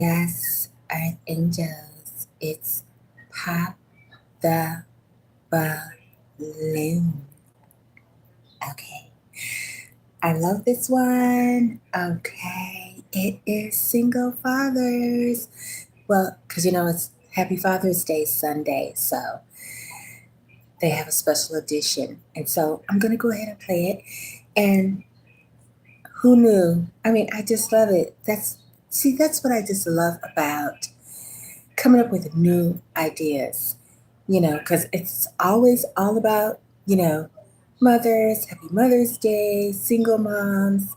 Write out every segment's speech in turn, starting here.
Yes, Earth Angels. It's Pop the Balloon. Okay. I love this one. Okay. It is Single Fathers. Well, because it's Happy Father's Day Sunday. So they have a special edition. And so I'm going to go ahead and play it. And who knew? I mean, I just love it. That's what I just love about coming up with new ideas, because it's always all about, mothers, happy Mother's Day, single moms.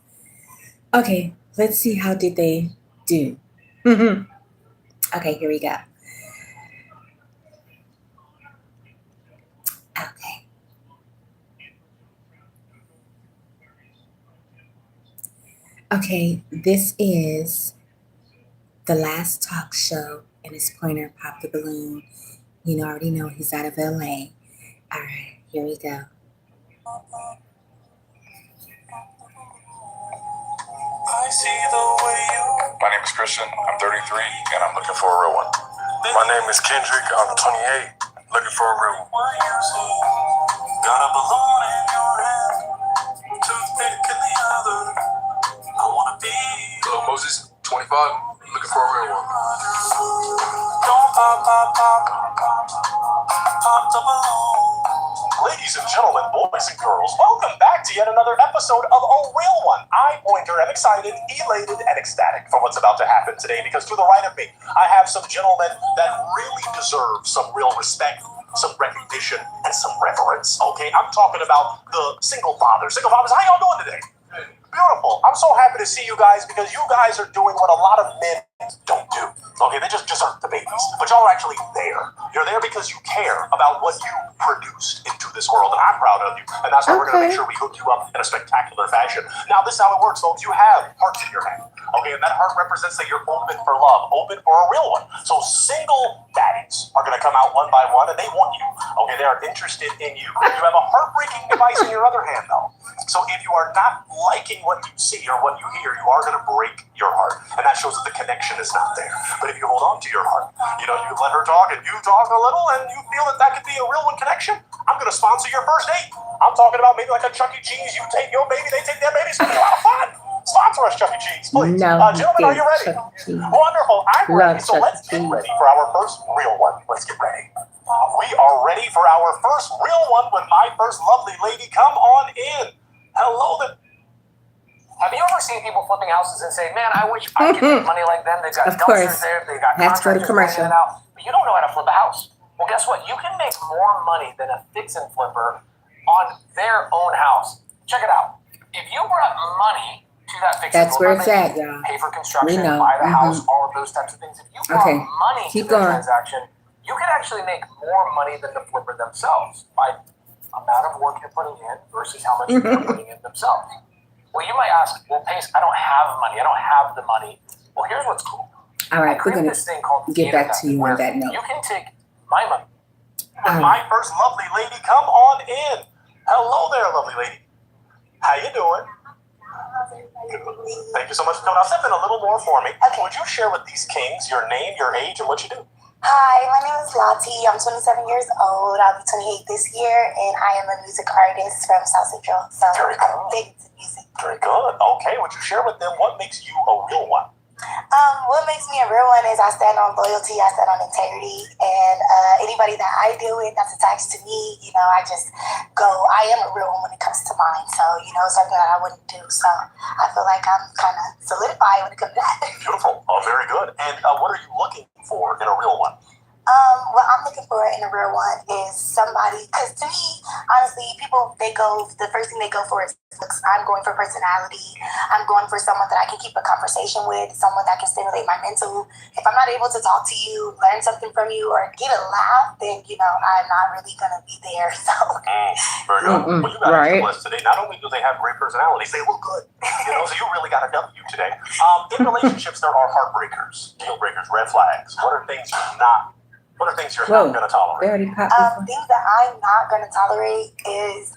Okay, let's see how did they do. Okay, here we go. Okay. Okay, this is the last talk show and his pointer Pop the Balloon. I already know he's out of LA. All right, here we go. I see the way you. My name is Christian. I'm 33, and I'm looking for a real one. My name is Kendrick. I'm 28, looking for a real one. Got a balloon in your hand, toothpick in the other. I wanna be. Hello, Moses. 25, looking for a real one. Don't pop the balloon. Ladies and gentlemen, boys and girls, welcome back to yet another episode of A Real One. I, Pointer, am excited, elated, and ecstatic for what's about to happen today because to the right of me, I have some gentlemen that really deserve some real respect, some recognition, and some reverence, okay? I'm talking about the single fathers. Single fathers, how y'all doing today? Beautiful. I'm so happy to see you guys because you guys are doing what a lot of men don't do. Okay, they just desert the babies. But y'all are actually there. You're there because you care about what you produced into this world, and I'm proud of you. And that's why we're going to make sure we hook you up in a spectacular fashion. Now, this is how it works, folks. You have hearts in your hand. Okay, and that heart represents that you're open for love, open for a real one. So single daddies are going to come out one by one, and they want you. Okay, they are interested in you. You have a heartbreaking device in your other hand, though. So if you are not liking what you see or what you hear, you are going to break your heart. And that shows that the connection is not there. But if you hold on to your heart, you let her talk and you talk a little and you feel that could be a real one connection, I'm going to sponsor your first date. I'm talking about maybe like a Chuck E. Cheese. You take your baby, they take their baby. It's going to be a lot of fun. Sponsor us, Chuck E. Cheese, please. No, gentlemen, are you ready? Wonderful. I'm ready. So let's get ready for our first real one. Let's get ready. We are ready for our first real one with my first lovely lady. Come on in. Hello there. Have you ever seen people flipping houses and say, man, I wish I could make money like them? They've got dumpsters there, they've got contractors commercial out, but you don't know how to flip a house. Well, guess what? You can make more money than a fix and flipper on their own house. Check it out. If you brought money to that fix and flipper, where it's at, y'all. Pay for construction, buy the house, all of those types of things. If you brought money to the transaction, you can actually make more money than the flipper themselves by amount of work you're putting in versus how much they're putting in themselves. Well, you might ask, well, Pace, I don't have money. I don't have the money. Well, here's what's cool. All right, we're going to get back to you on that note. You can take my money. My first lovely lady, come on in. Hello there, lovely lady. How you doing? Thank you so much for coming. I'll step in a little more for me. Okay. Would you share with these kings your name, your age, and what you do? Hi, my name is Lottie. I'm 27 years old. I'll be 28 this year, and I am a music artist from South Central. So I'm big into music. Very good. Okay, would you share with them what makes you a real one? What makes me a real one is I stand on loyalty, I stand on integrity, and anybody that I deal with that's attached to me, I am a real one when it comes to mine. So, something that I wouldn't do. So I feel like I'm kind of solidified when it comes to that. Beautiful. Oh, very good. And what are you looking for in a real one? What I'm looking for in a real one is somebody, because to me, honestly, people, the first thing they go for is looks. I'm going for personality. I'm going for someone that I can keep a conversation with, someone that can stimulate my mental. If I'm not able to talk to you, learn something from you, or get a laugh, then, I'm not really going to be there. So. Very good. Well, you got to blessed today. Not only do they have great personalities, they look good. So you really got a W today. In relationships, there are heartbreakers, deal breakers, red flags. What are things you're not What are things you're not going to tolerate? They already popped this one. Things that I'm not gonna tolerate is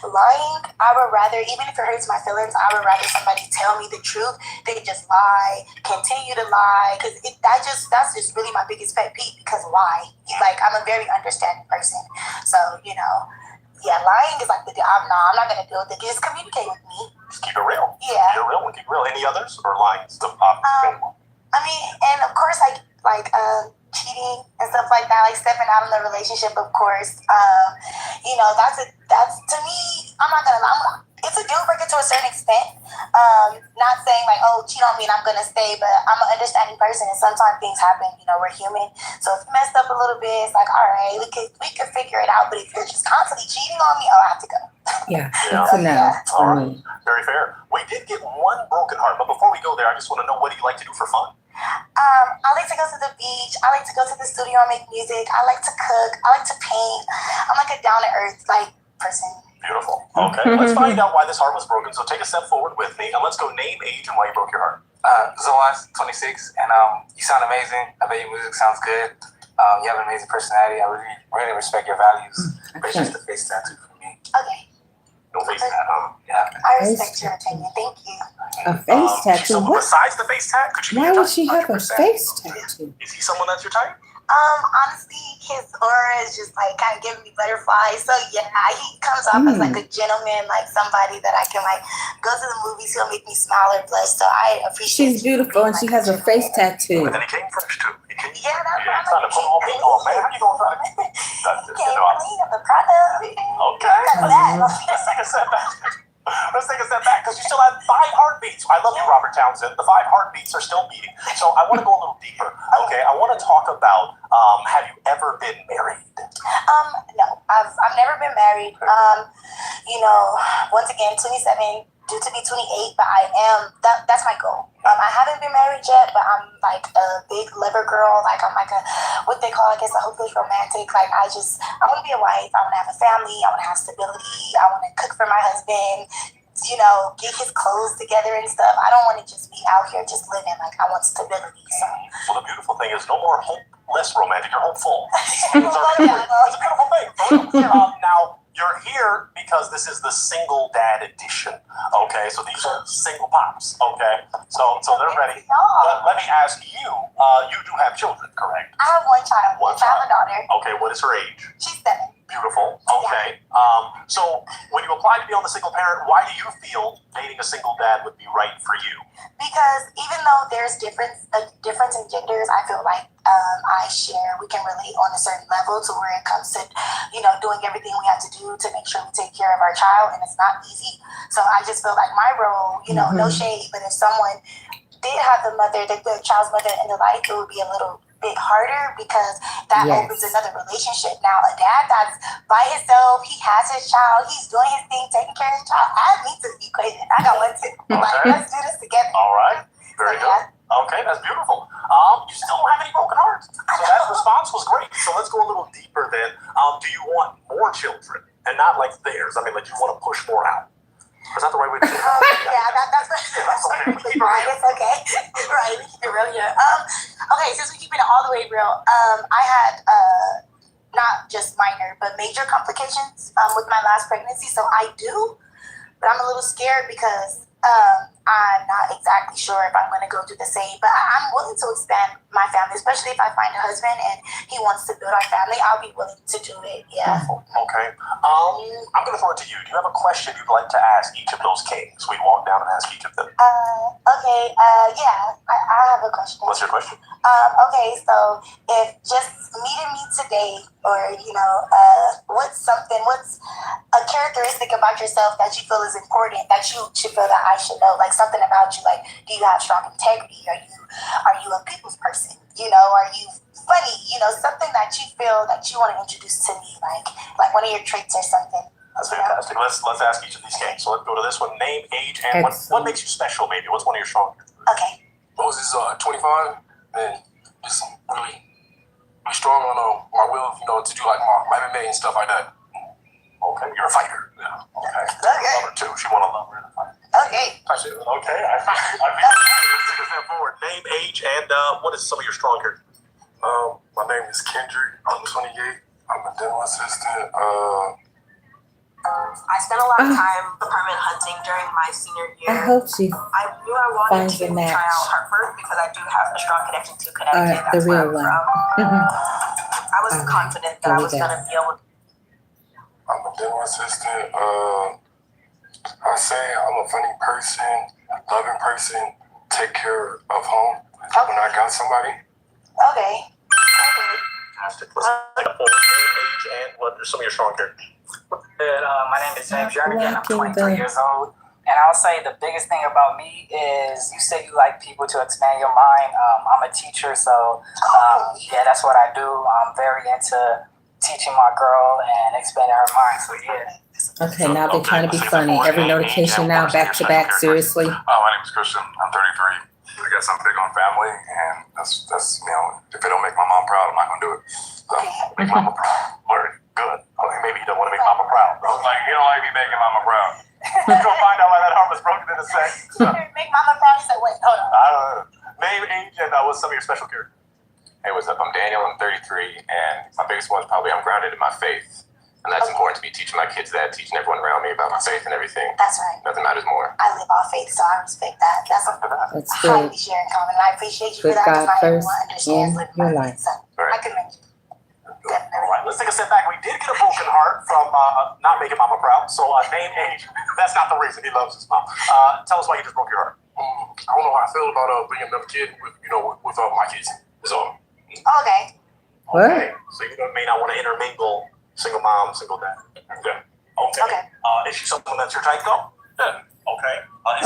lying. I would rather, even if it hurts my feelings, I would rather somebody tell me the truth than just lie, continue to lie, because that's just really my biggest pet peeve. Because why? Like, I'm a very understanding person, so yeah, lying is like I'm not gonna do it. Just communicate with me. Just keep it real. Yeah. Keep it real. Keep it real. Any others or lying stuff? I mean, and of course, like cheating and stuff like that, like stepping out in the relationship, of course. That's to me, I'm not gonna lie, it's a deal breaker to a certain extent. Not saying like, oh, cheat on me and I'm gonna stay, but I'm an understanding person, and sometimes things happen. We're human, so if you messed up a little bit, it's like, all right, we could figure it out. But if you're just constantly cheating on me, I have to go. Yeah, it's a no for me. Very fair. We did get one broken heart, but before we go there, I just want to know, what do you like to do for fun? I like to go to the beach. I like to go to the studio and make music. I like to cook. I like to paint. I'm like a down-to-earth person. Beautiful. Okay, let's find out why this heart was broken. So take a step forward with me, and let's go name, age, and why you broke your heart. Zoas, 26, and you sound amazing. I bet your music sounds good. You have an amazing personality. I really respect your values. But it's just a face tattoo for me. Okay. No face tattoo. Yeah. I respect your opinion. Thank you. A face tattoo? Someone besides the face tat? Could you Why would she have a face tattoo? Is he someone that's your type? Honestly, his aura is just like kind of giving me butterflies. So yeah, he comes off as like a gentleman, like somebody that I can like go to the movies. He'll make me smile or blush. So I appreciate. She's beautiful and she has a face tattoo. But then he came fresh too. Yeah, that's what I'm trying to put all heat on, man. How you gonna try to? The product. Okay. Let's take a step back. Let's take a step back, because you still have 5 heartbeats. I love you, Robert Townsend. The 5 heartbeats are still beating. So I want to go a little deeper. Okay, I want to talk about, have you ever been married? No, I've never been married. Once again, 27, due to be 28, but I am. That's my goal. I haven't been married yet, but I'm like a big lover girl. Like I'm like what they call, I guess, a hopeless romantic. Like I want to be a wife. I want to have a family. I want to have stability. I want to cook for my husband. Get his clothes together and stuff. I don't want to just be out here just living. Like I want stability. So. Well, the beautiful thing is, no more hopeless romantic. You're hopeful. It's a beautiful thing. Now. You're here because this is the single dad edition, okay? So these are single pops, okay? So they're ready. Let me ask you, you do have children, correct? I have one child. I have a daughter. Okay, what is her age? She's 7. Beautiful, okay. So when you apply to be on the single parent, why do you feel dating a single dad would be right for you? Because even though there's a difference in genders, I feel like we can relate on a certain level to where it comes to, doing everything we have to do to make sure we take care of our child, and it's not easy. So I just feel like my role, no shade, but if someone did have the child's mother in the life, it would be a little bit harder because that opens another relationship. Now, a dad that's by himself, he has his child, he's doing his thing, taking care of his child. I need to be equated. I got one too. Like, let's do this together. All right. Very good. Okay, that's beautiful. You still don't have any broken hearts. So that response was great. So let's go a little deeper then. Do you want more children? And not like theirs. I mean, like you want to push more out. Is that the right way to do it? That's okay. We keep it right. It's okay. Right. We keep it real here. Okay, since we're keeping it all the way real, I had not just minor but major complications with my last pregnancy. So I do, but I'm a little scared because I'm not exactly sure if I'm going to go through the same, but I'm willing to expand my family, especially if I find a husband and he wants to build our family. I'll be willing to do it. Yeah. Okay. I'm going to throw it to you. Do you have a question you'd like to ask each of those kings? We walk down and ask each of them. Okay. Yeah. I have a question. What's your question? Okay. So if just meeting me today, or what's a characteristic about yourself that you feel is important, that you should feel that I should know, like something about you, like do you have strong integrity, are you a people's person, are you funny, something that you feel that you want to introduce to me, like one of your traits or something. That's fantastic. Let's ask each of these kings. So let's go to this one. Name, age, and what makes you special, maybe. What's one of your strong traits? Okay. Moses 25 and just really strong on my will, to do like my MMA and stuff like that. Okay, you're a fighter. Yeah. Okay. Number 2, she want to love her in a fight. Okay. Okay. I let's take a step forward. Name, age, and what is some of your strong characteristics? My name is Kendrick. I'm 28. I'm a dental assistant. I spent a lot of time apartment hunting during my senior year. I hope she I knew I wanted finds to a match. try out Hartford because I do have a strong connection to Connecticut. The That's where real I'm one. from. I was confident that I was going to be able to. I'm a dental assistant. I say I'm a funny person, loving person, take care of home when I got somebody. Okay. Fantastic. Let's take a full age and what are some of your strong characters? My name is James Jernigan. I'm 23 years old. And I'll say the biggest thing about me is you say you like people to expand your mind. I'm a teacher, so yeah, that's what I do. I'm very into teaching my girl and expanding her mind. So yeah. Okay, now they're trying to be funny. Every notification now, back to back, seriously. My name is Christian. I'm 33. I got something big on family, and that's if it don't make my mom proud, I'm not gonna do it. So, make mama proud. Word. Good. Okay, maybe you don't want to make mama proud, bro. He don't like me making mama proud. You're gonna find out why that heart was broken in a second. Make mama proud. He said, wait, hold on. I don't know. Name, age, and what's some of your special characters? Hey, what's up? I'm Daniel. I'm 33, and my biggest one is probably I'm grounded in my faith. And that's important to me, teaching my kids that, teaching everyone around me about my faith and everything. That's right. Nothing matters more. I live off faith, so I respect that. That's highly good. sharing common. And I appreciate you Put for that. God Not first everyone understands in living your by life. faith. So I commend you. Definitely. All right, let's take a step back. We did get a broken heart from not making mama proud. So name, age, that's not the reason. He loves his mom. Tell us why you just broke your heart. I don't know how I feel about bringing another kid with my kids. So. Okay. What? Okay. So you may not want to intermingle single mom, single dad. Yeah. Okay. Is she someone that's your type though? Yeah. Okay.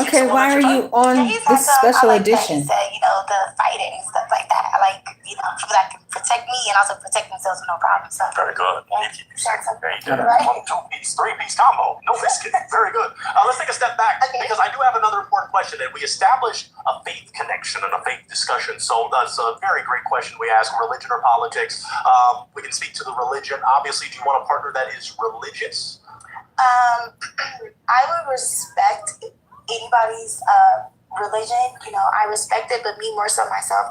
Okay, why are you on this special edition? He said, the fighting and stuff like that. I like, people that can protect me and also protect themselves with no problem. So very good. Yeah. Very good. 1-2-piece, 3-piece combo. No biscuit. Very good. Let's take a step back because I do have another important question. And we established a faith connection and a faith discussion. So that's a very great question we ask: religion or politics? We can speak to the religion. Obviously, do you want a partner that is religious? I would respect anybody's religion. I respect it, but me more so myself.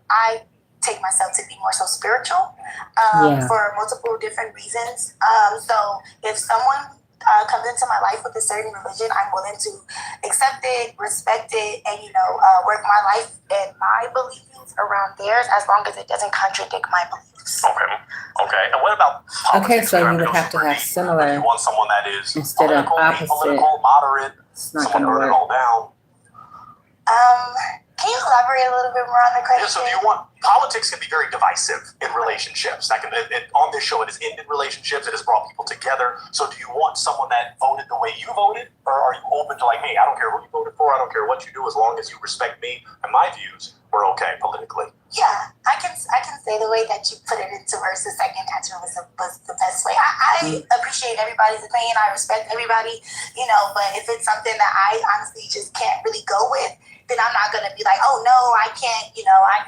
I take myself to be more so spiritual for multiple different reasons. So if someone comes into my life with a certain religion, I'm willing to accept it, respect it, and work my life and my beliefs around theirs as long as it doesn't contradict my beliefs. Okay. And what about politics? Okay, so you would have to have similar. You want someone that is instead of opposite. Political, moderate. It's not someone going to burn it work. all down. Can you elaborate a little bit more on the question? Yeah, so do you want politics can be very divisive in relationships. That can on this show it has ended relationships. It has brought people together. So do you want someone that voted the way you voted, or are you open to hey, I don't care who you voted for, I don't care what you do, as long as you respect me and my views, we're okay politically. Yeah, I can say the way that you put it into verse. The second answer was the best way. I appreciate everybody's opinion. I respect everybody, but if it's something that I honestly just can't really go with, then I'm not going to be like, oh, no, I can't,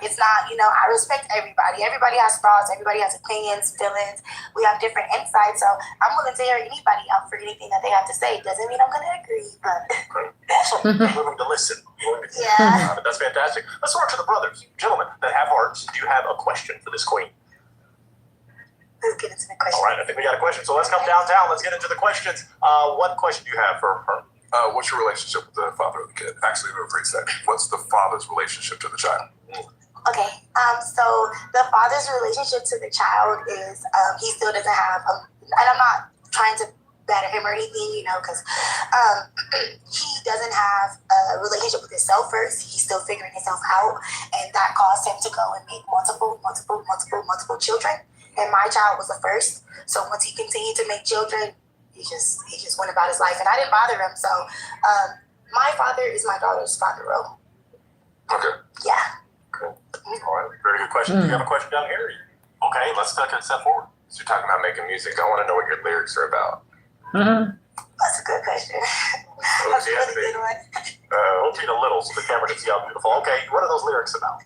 it's not, I respect everybody. Everybody has thoughts. Everybody has opinions, feelings. We have different insights. So I'm willing to hear anybody out for anything that they have to say. Doesn't mean I'm going to agree, but. Awesome. Willing to listen. Yeah. That's fantastic. Let's start to the brothers. Gentlemen that have hearts, do you have a question for this queen? Let's get into the question. All right, I think we got a question. So let's come downtown. Let's get into the questions. What question do you have for her? What's your relationship with the father of the kid? Actually, rephrase that. What's the father's relationship to the child? Okay, so the father's relationship to the child is he still doesn't have, and I'm not trying to batter him or anything, because he doesn't have a relationship with himself first. He's still figuring himself out, and that caused him to go and make multiple children. And my child was the first. So once he continued to make children, he just went about his life, and I didn't bother him. So my father is my daughter's father role. Okay. Yeah. Cool. All right. Very good question. Do you have a question down here? Okay, let's take a step forward. So you're talking about making music. I want to know what your lyrics are about. That's a good question. That's a really good one. We'll take a little so the camera can see how beautiful. Okay, what are those lyrics about?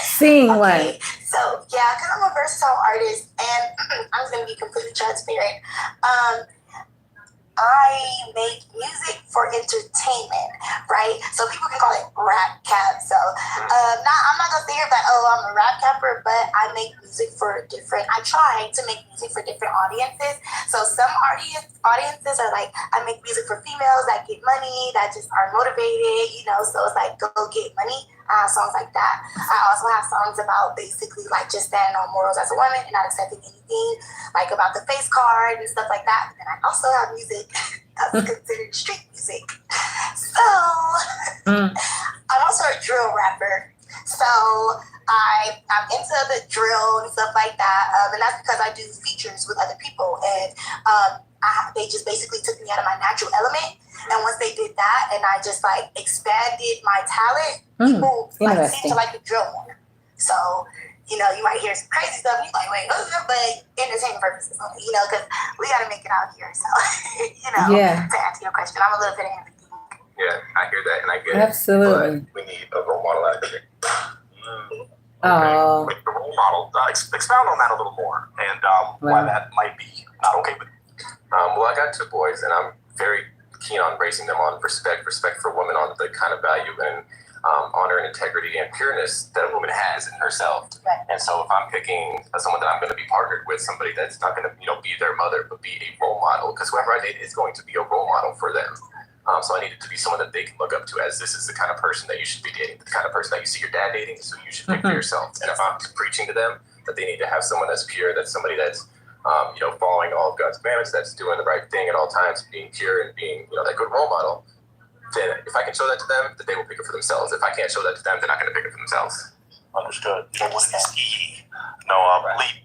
Sing okay, so yeah, because I'm a versatile artist, and I'm just gonna be completely transparent. I make music for entertainment, right? So people can call it rap cap. So I'm not to say that, oh, I'm a rap rapper, but I make music for I try to make music for different audiences. So some audiences are like, I make music for females that get money, that just are motivated, you know, so it's like, go get money. I have songs like that. I also have songs about basically like just standing on morals as a woman and not accepting anything, like about the face card and stuff like that. And I also have music that's considered street music. So I'm also a drill rapper. So I'm into the drill and stuff like that. And that's because I do features with other people. And they just basically took me out of my natural element. And once they did that and I just like expanded my talent, people like seem to like the drill more. So, you know, you might hear some crazy stuff. You're like, wait, but entertainment purposes, you know, because we got to make it out here. So, you know, to answer your question, I'm a little bit of everything. Yeah, I hear that and I get it. Absolutely. But we need a role model out there. Oh. The role model. Expound on that a little more and why that might be not okay with you. Well, I got 2 boys and I'm very keen on raising them on respect for women, on the kind of value and honor and integrity and pureness that a woman has in herself. Right. And so if I'm picking someone that I'm going to be partnered with, somebody that's not going to, you know, be their mother, but be a role model, because whoever I date is going to be a role model for them. So I need it to be someone that they can look up to as this is the kind of person that you should be dating, the kind of person that you see your dad dating, so you should pick for yourself. And if I'm preaching to them that they need to have someone that's pure, that's somebody that's you know, following all of God's commandments, that's doing the right thing at all times, being pure and being, you know, that good role model, then if I can show that to them, then they will pick it for themselves. If I can't show that to them, they're not going to pick it for themselves. Understood. You know, what is E? No, bleep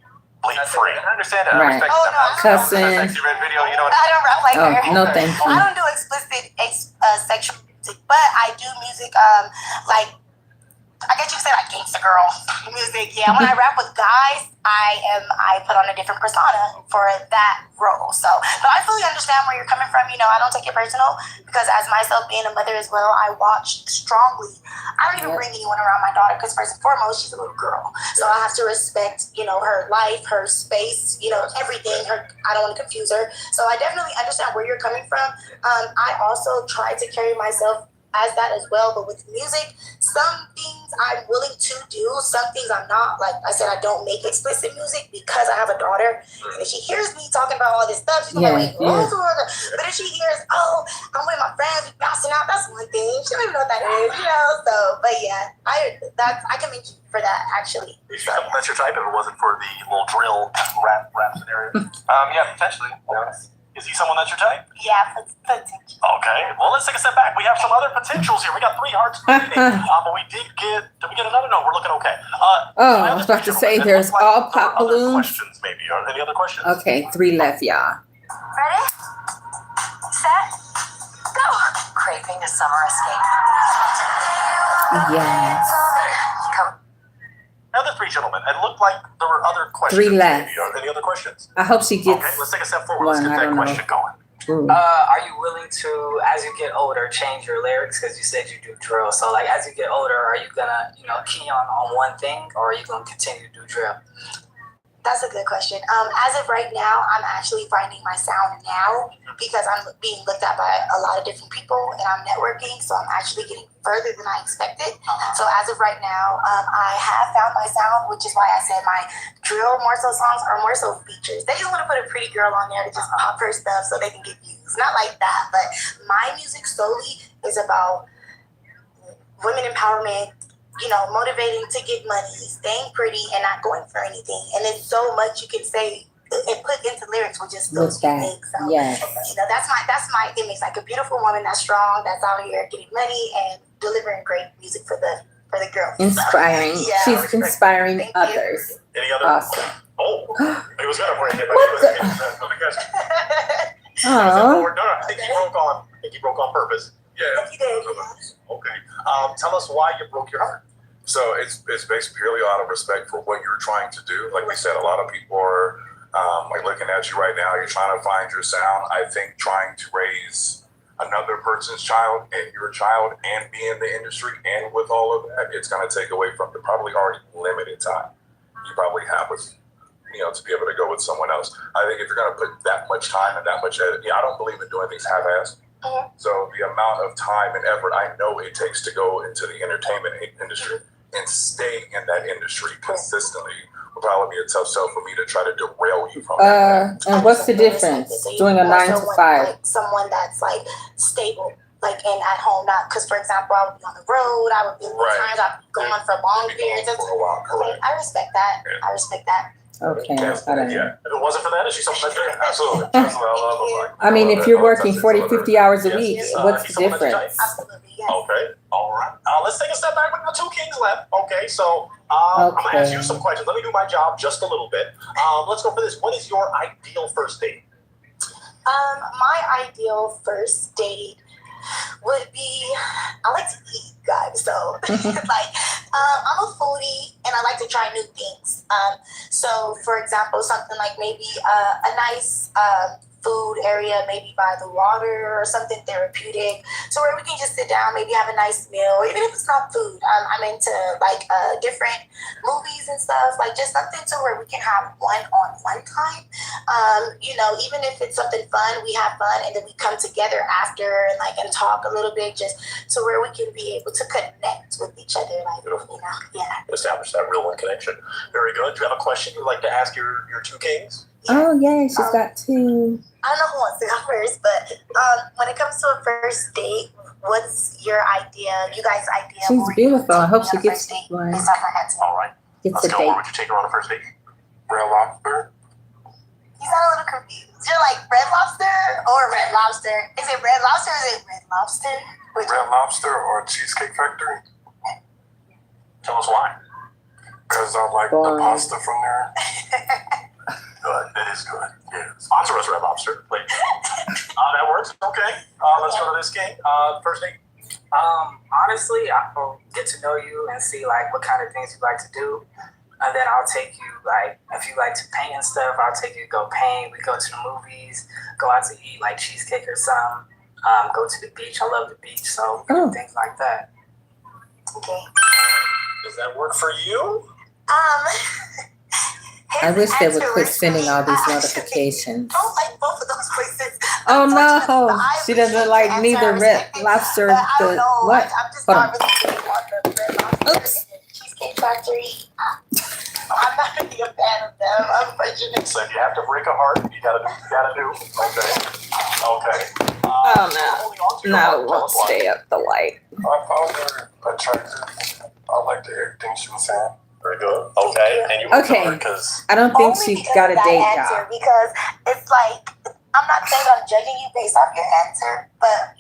free. I understand it. Right. I respect Oh, them. no, Cussing. Sexy red video, you know. I don't rap like her. No, thank you. I don't do explicit sexual music, but I do music like, I guess you could say like gangsta girl music. Yeah, when I rap with guys, I put on a different persona for that role. So, but I fully understand where you're coming from. You know, I don't take it personal because as myself being a mother as well, I watch strongly. I don't even bring anyone around my daughter because first and foremost, she's a little girl. So I have to respect, you know, her life, her space, you know, everything. I don't want to confuse her. So I definitely understand where you're coming from. I also try to carry myself as that as well, but with music, some things I'm willing to do, some things I'm not. Like I said, I don't make explicit music because I have a daughter, and if she hears me talking about all this stuff, she's gonna be like, but if she hears, oh, I'm with my friends, we bouncing out, that's one thing. She don't even know what that is, you know. So, but yeah, I can make you for that actually. Is that your type if it wasn't for the little drill rap scenario? Yeah, potentially. Yeah. Is he someone that's your type? Yeah, potential. Okay, well, let's take a step back. We have some other potentials here. We got 3 hearts beating. But did we get another? No, we're looking okay. I was about to say there's all pop balloons. Questions, maybe. Any other questions? Okay, 3 left, y'all. Ready? Set? Go! Craving a summer escape. Yes. Come. Now the 3 gentlemen. It looked like there were other questions. 3 left. Maybe. Any other questions? I hope she gets. Okay, let's take a step forward. Let's get that question going. Are you willing to, as you get older, change your lyrics? Because you said you do drill. So, like, as you get older, are you gonna, you know, key on one thing, or are you gonna continue to do drill? That's a good question. As of right now, I'm actually finding my sound now because I'm being looked at by a lot of different people and I'm networking, so I'm actually getting further than I expected. So as of right now, I have found my sound, which is why I said my drill more so songs are more so features. They just want to put a pretty girl on there to just pop her stuff so they can get views. Not like that, but my music solely is about women empowerment, you know, motivating to get money, staying pretty, and not going for anything. And there's so much you can say and put into lyrics with just those few things. So, you know, that's my image, like a beautiful woman that's strong, that's out here getting money and delivering great music for the girls. Inspiring. So, yeah, she's inspiring others. Any other? Awesome. Oh, it was gonna break it. Oh. No, I think he broke on purpose. Yeah. He did. Okay. Tell us why you broke your heart. So it's based purely out of respect for what you're trying to do. Like we said, a lot of people are like looking at you right now. You're trying to find your sound. I think trying to raise another person's child and your child and be in the industry and with all of that, it's going to take away from the probably already limited time you probably have with, you know, to be able to go with someone else. I think if you're going to put that much time and that much edit, I don't believe in doing things half-assed. So the amount of time and effort I know it takes to go into the entertainment industry, and staying in that industry consistently would probably be a tough sell for me to try to derail you from that. And what's the difference doing a 9 to 5? Like someone that's like stable, like and at home, not because, for example, I would be on the road, I would be times I'd go on for long periods of time. Okay, I respect that. Yeah. I respect that. Okay. Yeah. If it wasn't for that, is she something like that? Absolutely. Absolutely. I mean, if you're working 40, 50 hours a week, what's the difference? Absolutely, yes. Okay, all right. Let's take a step back with the 2 kings left. Okay, so I'm going to ask you some questions. Let me do my job just a little bit. Let's go for this. What is your ideal first date? My ideal first date would be, I like to eat, guys. So, I'm a foodie and I like to try new things. So, for example, something like maybe a nice food area, maybe by the water or something therapeutic, so where we can just sit down, maybe have a nice meal, even if it's not food. I'm into like different movies and stuff, like just something to where we can have one-on-one time. Even if it's something fun, we have fun, and then we come together after and talk a little bit, just so where we can be able to connect with each other, Establish that real one connection. Very good. Do you have a question you'd like to ask your 2 kings? Oh, yeah, she's got 2. I don't know who wants to go first, but when it comes to a first date, what's your idea? You guys' idea? She's beautiful. I hope she gets one. All right. Gets Let's a go. date. Where would you take her on a first date? Red Lobster. He's not a little confused. You're like Red Lobster or Red Lobster? Is it Red Lobster or is it Red Lobster? Red Lobster or Cheesecake Factory? Tell us why. Because I like the pasta from there. Good. It is good. Yeah. Sponsor us, Red Lobster, please. That works. Okay. Let's go to this king. First date. Honestly, I'll get to know you and see like what kind of things you like to do. And then I'll take you, like, if you like to paint and stuff, I'll take you to go paint. We go to the movies, go out to eat like cheesecake or something. Go to the beach. I love the beach, so we do things like that. Okay. Does that work for you? I wish they would quit sending all these notifications. I don't like both of those places. Oh no, she doesn't like neither Red Lobster. The what? I'm just not really on the Red Lobster and Cheesecake Factory. I'm not really a fan of them, unfortunately. So if you have to break a heart, you gotta do. Okay. No, won't stay up the light. I found her attractive. I like the everything she was saying. Very good. Okay. And you because I don't think she got a date job. Because it's like, I'm not saying I'm judging you based off your answer, but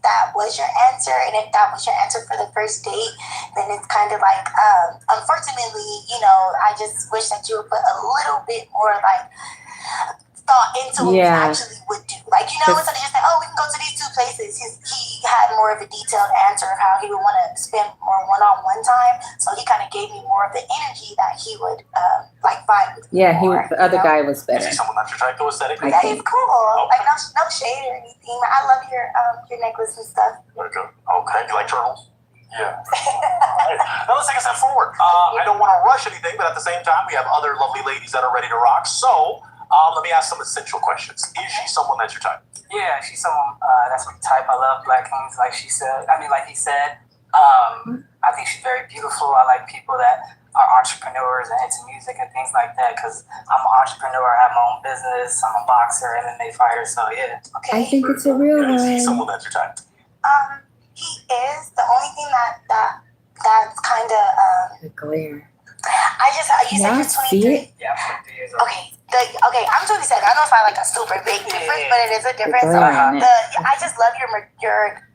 that was your answer, and if that was your answer for the first date, then it's kind of like, unfortunately, I just wish that you would put a little bit more like thought into what we actually would do. Like, instead of just saying, we can go to these 2 places, he had more of a detailed answer of how he would want to spend more one-on-one time. So he kind of gave me more of the energy that he would vibe with. Yeah, the other guy was better. Is he someone that's your type, though, aesthetically? Yeah, he's cool. Like, no shade or anything. I love your necklace and stuff. Very good. Okay. You like turtles? Yeah. Now let's take a step forward. I don't want to rush anything, but at the same time, we have other lovely ladies that are ready to rock. So let me ask some essential questions. Is she someone that's your type? Yeah, she's someone that's my type. I love black kings, like he said. I think she's very beautiful. I like people that are entrepreneurs and into music and things like that, because I'm an entrepreneur. I have my own business. I'm a boxer, MMA fighter. So yeah. Okay. I think it's a real one. Is he someone that's your type? He is. The only thing that's kind of The glare. you said you're 23. Yeah, I'm 23 years old. Okay, I'm 27. I don't know if I like a super big difference, but it is a difference. I just love your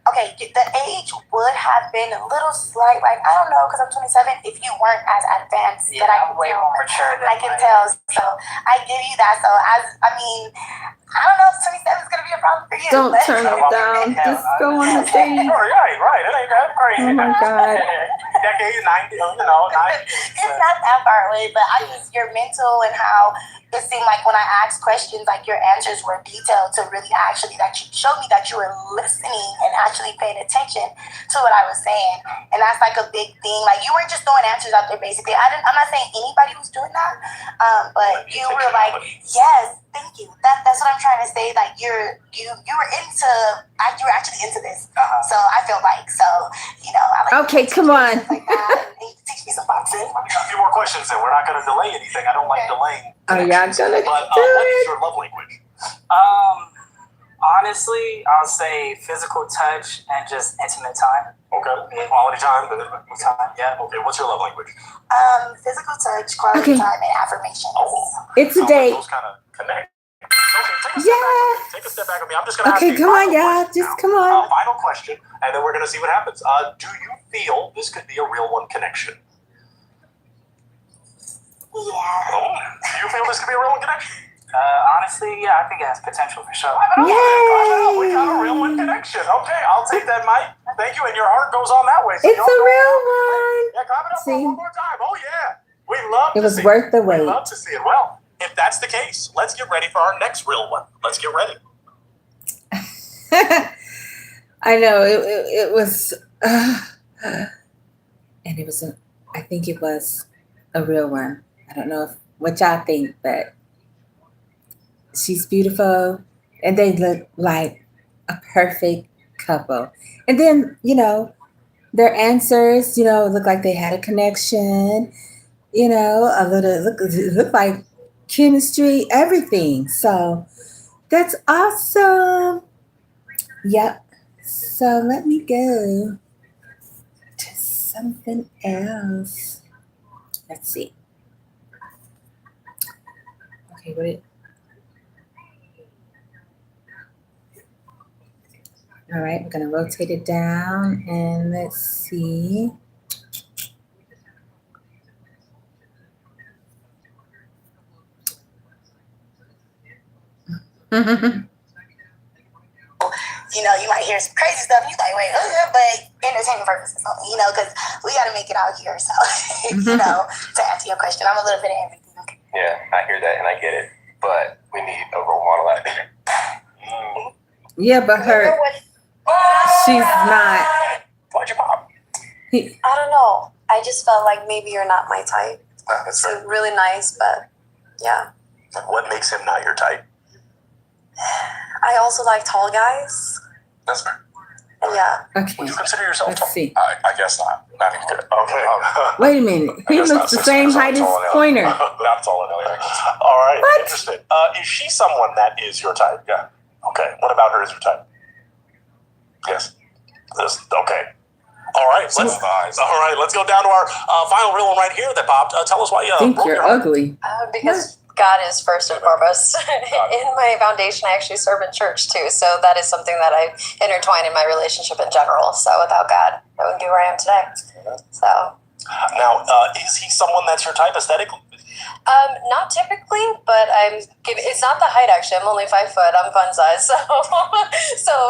the age would have been a little slight, like, I don't know, because I'm 27, if you weren't as advanced that I can way tell. more mature than I can tell. So I give you that. So I don't know if 27 is going to be a problem for you. Don't turn it down. Just go on the date. Right. It ain't that crazy. Oh my God. Decade 90, 90. It's not that far away, but your mental and how it seemed like when I asked questions, like your answers were detailed to really actually that you showed me that you were listening and actually paying attention to what I was saying. And that's like a big thing. Like you weren't just throwing answers out there basically. I'm not saying anybody was doing that, but you were like, yes, thank you. That's what I'm trying to say. Like you were actually into this. So I feel like I like okay, come on. Like that, and teach me some boxing. We got a few more questions and we're not going to delay anything. I don't like delaying. Are y'all gonna do But what is it? your love language? Honestly, I'll say physical touch and just intimate time. Okay. Quality time. Yeah. Okay. What's your love language? Physical touch, quality Okay. time, and affirmations. Oh, It's a sounds like date. those kind of connect. Okay, Yeah. take a step back with me. I'm just going to ask Okay, you. come on, final y'all. question Just now. come on. Final question, and then we're going to see what happens. Do you feel this could be a real one connection? Yeah. Oh, do you feel this could be a real one connection? Honestly, yeah, I think it has potential for sure. Yay! We got a real one connection. Okay, I'll take that, Mike. Thank you, and your heart goes on that way. So It's a real one. Yeah, clap it up See? one more time. Oh, yeah. We love It to was see worth the it. We wait. love to see it. Well, if that's the case, let's get ready for our next real one. Let's get ready. I know it was, and it was. I think it was a real one. I don't know what y'all think, but she's beautiful, and they look like a perfect couple. And then their answers, look like they had a connection. A little look like chemistry, everything. So that's awesome. Yep. So let me go to something else. Let's see. Okay, all right, we're gonna rotate it down and let's see. You might hear some crazy stuff. You like, wait, but entertainment purposes only, because we got to make it out here. So, to answer your question, I'm a little bit of everything. Yeah, I hear that and I get it, but we need a role model out there. Yeah, but she's not. Why'd you pop? I don't know. I just felt like maybe you're not my type. That's So fair. really nice, but yeah. What makes him not your type? I also like tall guys. That's fair. Yeah. Okay, Would you consider yourself let's tall? see. I guess not. Not even good. Okay. Wait a minute. He looks the same height as Pointer. Not tall enough. All right. What? Interesting. Is she someone that is your type? Yeah. Okay. What about her is your type? Yes. Okay. All right. Let's go down to our final real one right here that popped. Tell us why you I think broke you're your heart. ugly. Because God is first and foremost. In my foundation, I actually serve in church too. So that is something that I intertwine in my relationship in general. So without God, I wouldn't be where I am today. So. Now, is he someone that's your type aesthetically? Not typically, but it's not the height actually. I'm only 5 foot. I'm fun size, so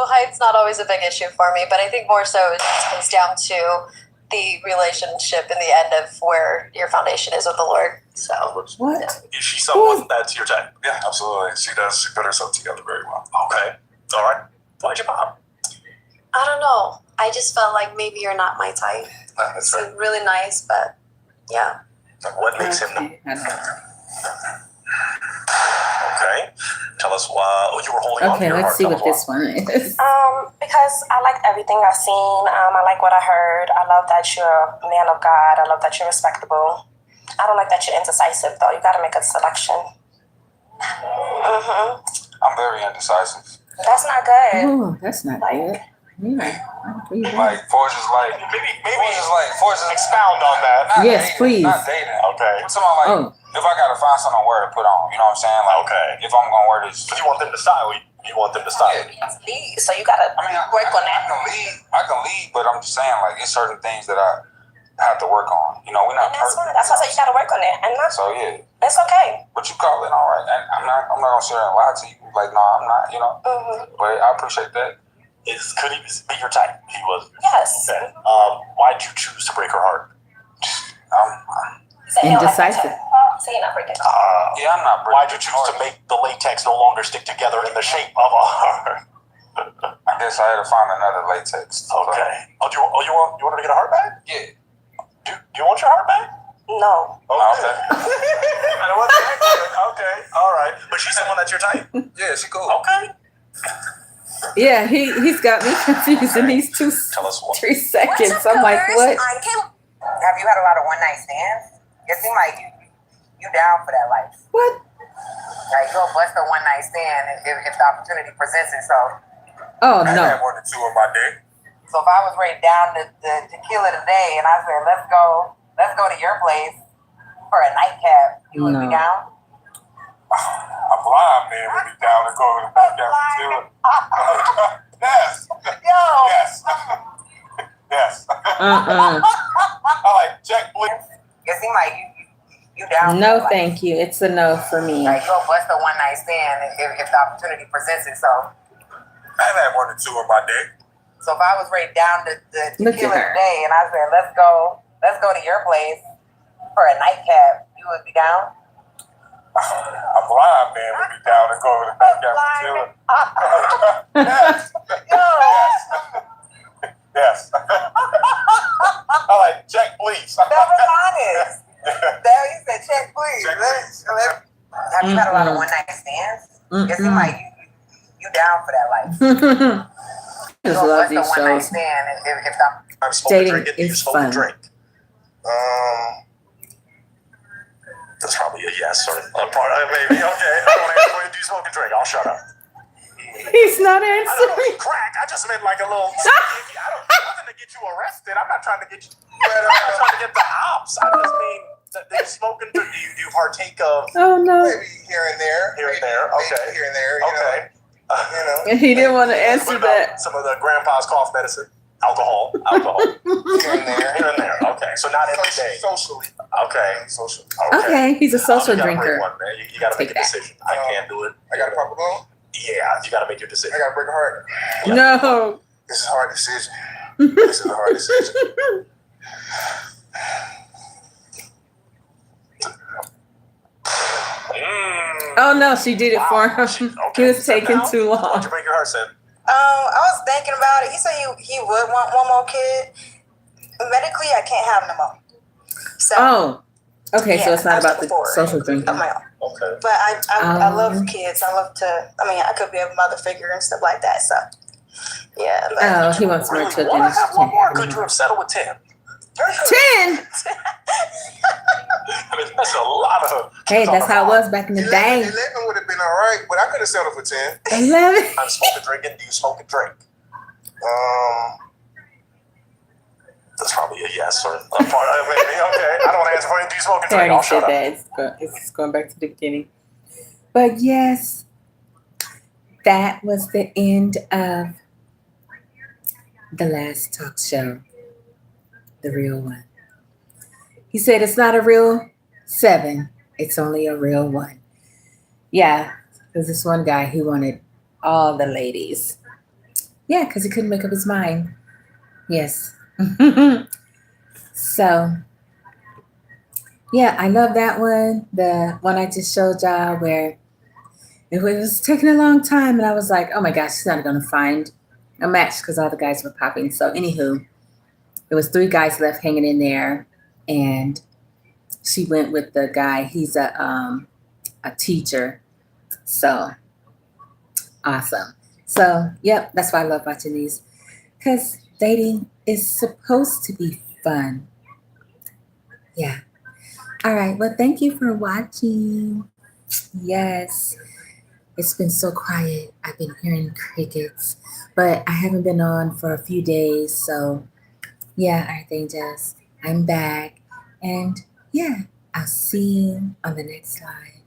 height's not always a big issue for me. But I think more so it comes down to the relationship in the end of where your foundation is with the Lord. So What? Is she someone that's your type? Yeah, absolutely. She does. She put herself together very well. Okay. All right. Why'd you pop? I don't know. I just felt like maybe you're not my type. That's So fair. really nice, but yeah. What makes him not? Okay, I don't know. Okay. Tell us why you were holding on to Okay, your let's heart. see Tell what us why. this one is. Because I liked everything I've seen. I like what I heard. I love that you're a man of God. I love that you're respectable. I don't like that you're indecisive, though. You got to make a selection. I'm very indecisive. That's not good. Oh, that's not good. Yeah, I agree with that. Like, for just like, Maybe for just expound on that. not Yes, dating, please. Not dating. Okay. Someone like, Oh. if I gotta find something to wear to put on, you know what I'm saying? Like, Okay. if I'm gonna wear this, But you want them to style. You want them to style. Lead, so you got to I mean, work on that. I can lead, but I'm just saying, like, it's certain things that I have to work on. You know, we're not And that's perfect. fine. That's why I said you got to work on it. And So yeah, it's okay. but you call it all right. And I'm not gonna sit there and lie to you. Like, no, I'm not. You know, but I appreciate that. Could he be your type? He was. Yes. Okay. Why'd you choose to break her heart? So he don't like that Indecisive. type. So So you're not breaking. Yeah, I'm not breaking. Why'd you choose to make the latex no longer stick together in the shape of a heart? I guess I had to find another latex. Okay. You wanted to get a heart back? Yeah. Do you want your heart back? No. Okay. I don't want to ask you. Okay. All right. But she's someone that's your type? Yeah, she cool. Okay. Yeah, he's got me confused in these Tell us what. 3 seconds. I'm like, what? Have you had a lot of one night stands? It seems like you down for that life. What? Like you'll bust a one night stand if the opportunity presents itself. Oh I no. had more than 2 on my day. So if I was ready down the tequila today and I said, let's go to your place for a nightcap, you would be down? A blind man would be down to go to the back after Yes. Yo. Yes. Yes. I like Jack Blake. It seems like you down. No, thank you. It's a no for me. Like you'll bust a one night stand if the opportunity presents itself. I've had more than 2 on my day. So if I was ready down the Look at tequila her. today and I said, let's go to your place for a nightcap, you would be down? A blind man would be down to go to the back after Yes. Yes. I like Jack Bleach. That was honest. You said check please. Have you had a lot of one night stands? It seems like you down for that life. I just love these shows. I'm smoking drink. Dating Do you is smoke a fun. drink? That's probably a yes or a part of it, maybe. Okay. I don't want to ask, do you smoke a drink? I'll shut up. He's not I don't answering. mean crack. I just meant like a little. Nothing to get you arrested. I'm not trying to get you. I'm not trying to get the ops. I just mean that you smoking. Do you partake of? Oh no. Maybe here and there. Here and there. Okay. Here and there. Okay. And he didn't want to What answer about that. some of the grandpa's cough medicine? Alcohol. Here and there. Here and there. Okay. So not every day. Socially. Okay. Socially. Okay, he's a social You gotta drinker. break one, man. You gotta make Take a that. decision. I can't do it. I got to pop a bone. Yeah, you gotta make your decision. I got to break a heart. No. This is a hard decision. This is a hard decision. Oh no, she did it for him. He was taking too Why'd long. you break your heart, Sam? I was thinking about it. He said he would want one more kid. Medically, I can't have no more. So, Oh. Okay, so Yeah, it's not I'm about the looking forward. social on drinking. my own. Okay. But I love kids. I love to. I mean, I could be a mother figure and stuff like that. So, yeah. But Oh, he wants more Really children. want to have one more? Can't Could have you have settled with 10? 10. I mean, that's a lot of. Hey, that's how it was back in the 11 day. would have been all right, but I could have settled for 10. 11. I'm smoking, drinking. Do you smoke and drink? That's probably a yes or a part of it, maybe. Okay. I don't want to answer for you. Do you smoke and I drink? already I'll said shut up. that. It's going back to the beginning. But yes, that was the end of the last talk show, the real one. He said it's not a real 7, it's only a real 1. Yeah, because this one guy, he wanted all the ladies. Yeah, because he couldn't make up his mind. Yes. So, yeah, I love that one. The one I just showed y'all where it was taking a long time, and I was like, oh my gosh, she's not going to find a match because all the guys were popping. So, anywho, there was 3 guys left hanging in there, and she went with the guy. He's a teacher. So, awesome. So, yep, that's why I love watching these, because dating is supposed to be fun. Yeah. All right. Well, thank you for watching. Yes. It's been so quiet. I've been hearing crickets, but I haven't been on for a few days. So, yeah, Archangels, I'm back. And yeah, I'll see you on the next slide.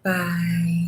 Bye.